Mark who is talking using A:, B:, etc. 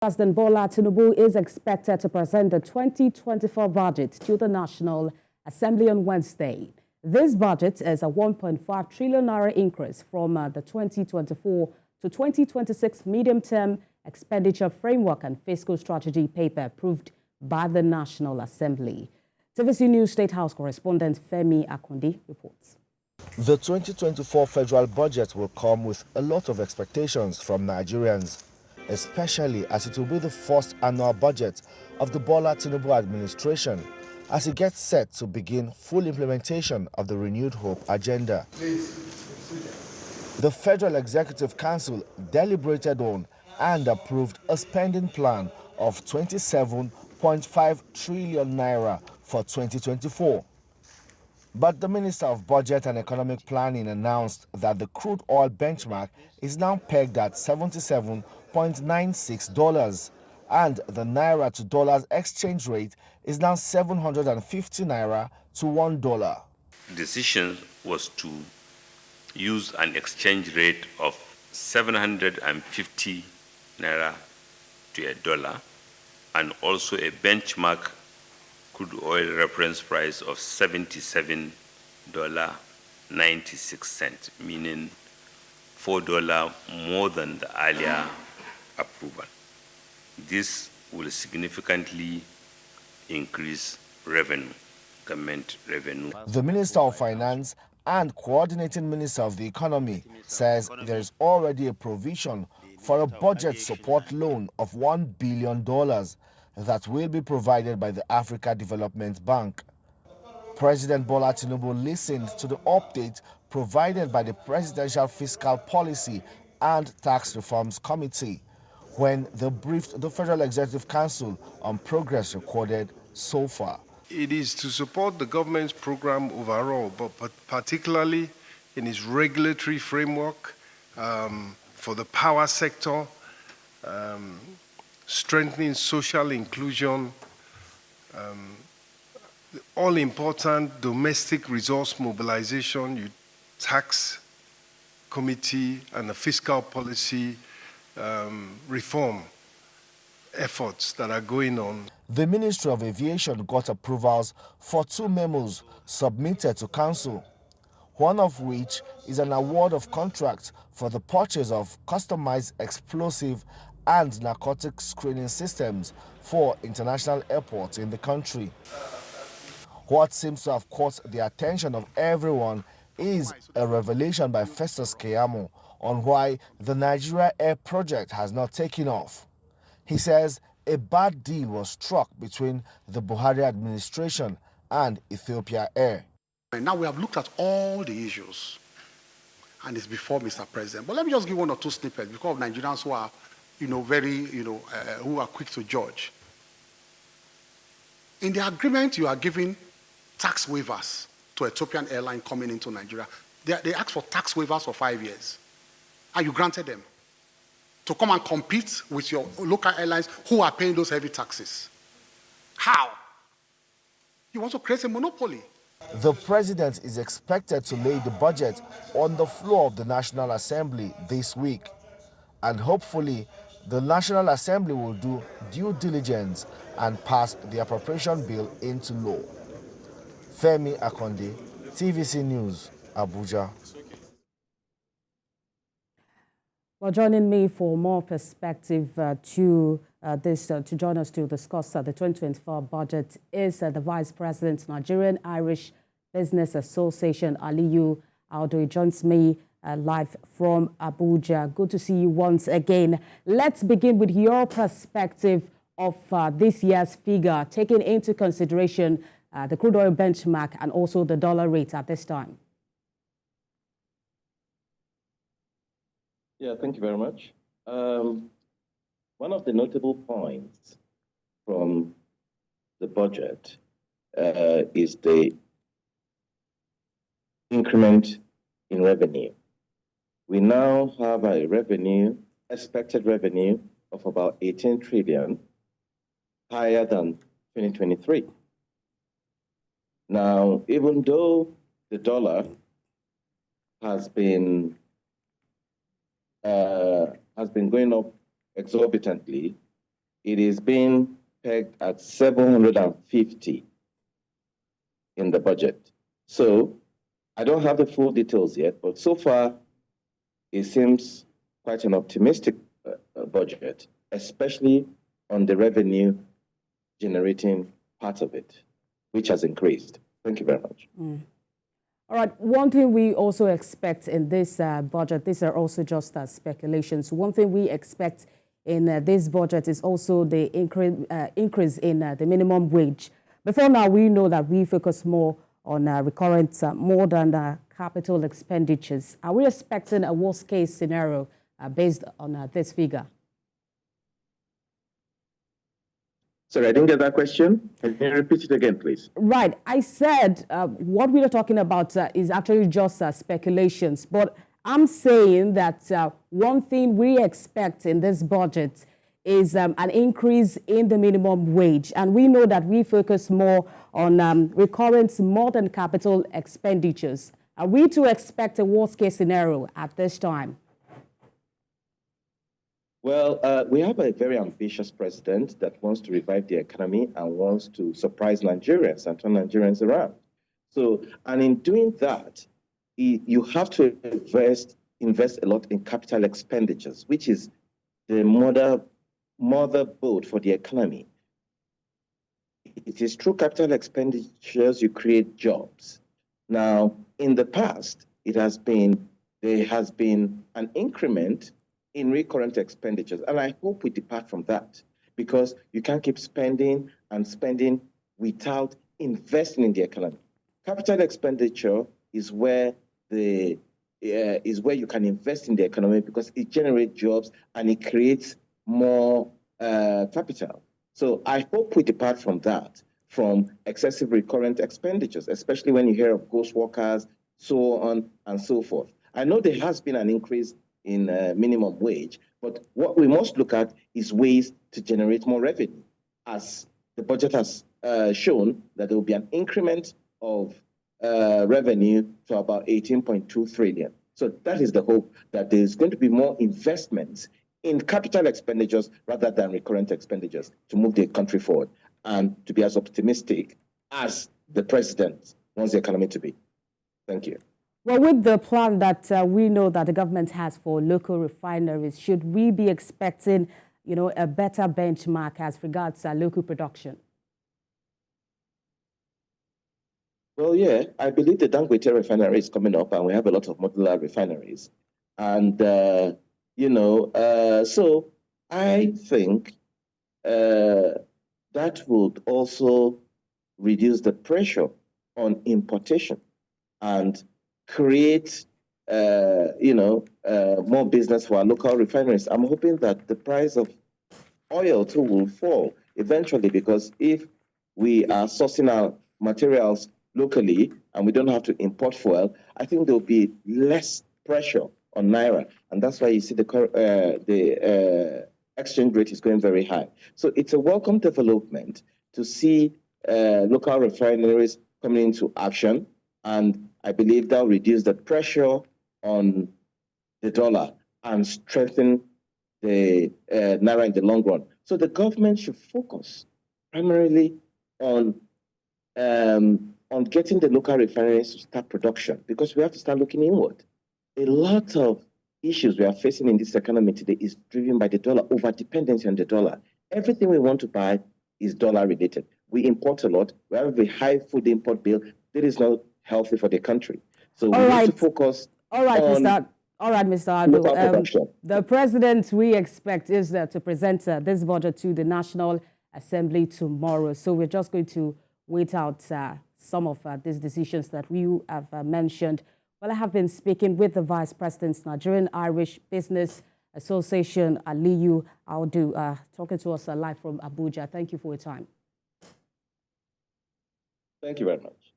A: President Bola Tinubu is expected to present the 2024 budget to the National Assembly on Wednesday. This budget is a 1.5 trillion naira increase from the 2024 to 2026 medium-term expenditure framework and fiscal strategy paper approved by the National Assembly. TVC News State House correspondent Femi Akundi reports.
B: The 2024 federal budget will come with a lot of expectations from Nigerians, especially as it will be the first annual budget of the Bola Tinubu administration as it gets set to begin full implementation of the Renewed Hope agenda. The Federal Executive Council deliberated on and approved a spending plan of 27.5 trillion naira for 2024. But the Minister of Budget and Economic Planning announced that the crude oil benchmark is now pegged at $77.96 and the naira to dollars exchange rate is now 750 naira to $1.
C: The decision was to use an exchange rate of 750 naira to a dollar and also a benchmark crude oil reference price of $77.96, meaning $4 more than the earlier approval. This will significantly increase revenue, government revenue.
B: The Minister of Finance and Coordinating Minister of the Economy says there is already a provision for a budget support loan of $1 billion that will be provided by the Africa Development Bank. President Bola Tinubu listened to the update provided by the Presidential Fiscal Policy and Tax Reforms Committee when they briefed the Federal Executive Council on progress recorded so far.
D: It is to support the government's program overall, but particularly in its regulatory framework for the power sector, strengthening social inclusion, all-important domestic resource mobilization, tax committee, and the fiscal policy reform efforts that are going on.
B: The Ministry of Aviation got approvals for 2 memos submitted to Council, one of which is an award of contract for the purchase of customized explosive and narcotic screening systems for international airports in the country. What seems to have caught the attention of everyone is a revelation by Festus Keyamo on why the Nigeria Air project has not taken off. He says a bad deal was struck between the Buhari administration and Ethiopia Air.
E: And now we have looked at all the issues, and it's before Mr. President. But let me just give 1 or 2 snippets because of Nigerians who are, who are quick to judge. In the agreement, you are giving tax waivers to Ethiopian airline coming into Nigeria. They asked for tax waivers for 5 years, and you granted them to come and compete with your local airlines who are paying those heavy taxes. How? You want to create a monopoly.
B: The president is expected to lay the budget on the floor of the National Assembly this week, and hopefully the National Assembly will do due diligence and pass the appropriation bill into law. Femi Akundi, TVC News, Abuja.
A: Well, joining me for more perspective to join us to discuss the 2024 budget is the Vice President, Nigerian Irish Business Association, Aliyu Aldo. He joins me live from Abuja. Good to see you once again. Let's begin with your perspective of this year's figure, taking into consideration the crude oil benchmark and also the dollar rate at this time.
F: Yeah, thank you very much. One of the notable points from the budget is the increment in revenue. We now have a expected revenue of about 18 trillion, higher than 2023. Now, even though the dollar has been going up exorbitantly, it is being pegged at 750 in the budget. So I don't have the full details yet, but so far it seems quite an optimistic budget, especially on the revenue generating part of it, which has increased. Thank you very much.
A: All right, one thing we also expect in this budget, these are also just speculations. One thing we expect in this budget is also the increase in the minimum wage. Before now, we know that we focus more on recurrent, more than capital expenditures. Are we expecting a worst-case scenario based on this figure?
F: Sorry, I didn't get that question. Can you repeat it again, please?
A: Right. I said what we are talking about is actually just speculations. But I'm saying that one thing we expect in this budget is an increase in the minimum wage. And we know that we focus more on recurrent, more than capital expenditures. Are we to expect a worst-case scenario at this time?
F: Well, we have a very ambitious president that wants to revive the economy and wants to surprise Nigerians and turn Nigerians around. So, and in doing that, you have to invest a lot in capital expenditures, which is the motherboard for the economy. It is through capital expenditures you create jobs. Now, in the past, there has been an increment in recurrent expenditures. And I hope we depart from that, because you can't keep spending and spending without investing in the economy. Capital expenditure is where you can invest in the economy, because it generates jobs and it creates more capital. So I hope we depart from that, from excessive recurrent expenditures, especially when you hear of ghost workers, so on and so forth. I know there has been an increase in minimum wage, but what we must look at is ways to generate more revenue. As the budget has shown, that there will be an increment of revenue to about 18.2 trillion. So that is the hope, that there's going to be more investments in capital expenditures rather than recurrent expenditures to move the country forward and to be as optimistic as the president wants the economy to be. Thank you.
A: Well, with the plan that we know that the government has for local refineries, should we be expecting, a better benchmark as regards local production?
F: Well, yeah, I believe the Dangote refinery is coming up, and we have a lot of modular refineries. And, so I think that would also reduce the pressure on importation and create, more business for our local refineries. I'm hoping that the price of oil too will fall eventually, because if we are sourcing our materials locally and we don't have to import fuel, I think there will be less pressure on Naira. And that's why you see the exchange rate is going very high. So it's a welcome development to see local refineries coming into action. And I believe that will reduce the pressure on the dollar and strengthen the Naira in the long run. So the government should focus primarily on getting the local refineries to start production, because we have to start looking inward. A lot of issues we are facing in this economy today is driven by the dollar, over-dependency on the dollar. Everything we want to buy is dollar-related. We import a lot. We have a high food import bill. That is not healthy for the country. So we need to focus
A: on Mr. Adu. The president, we expect, is to present this budget to the National Assembly tomorrow. So we're just going to wait out some of these decisions that we have mentioned. Well, I have been speaking with the Vice President's Nigerian Irish Business Association, Aliyu Audu, talking to us live from Abuja. Thank you for your time.
F: Thank you very much.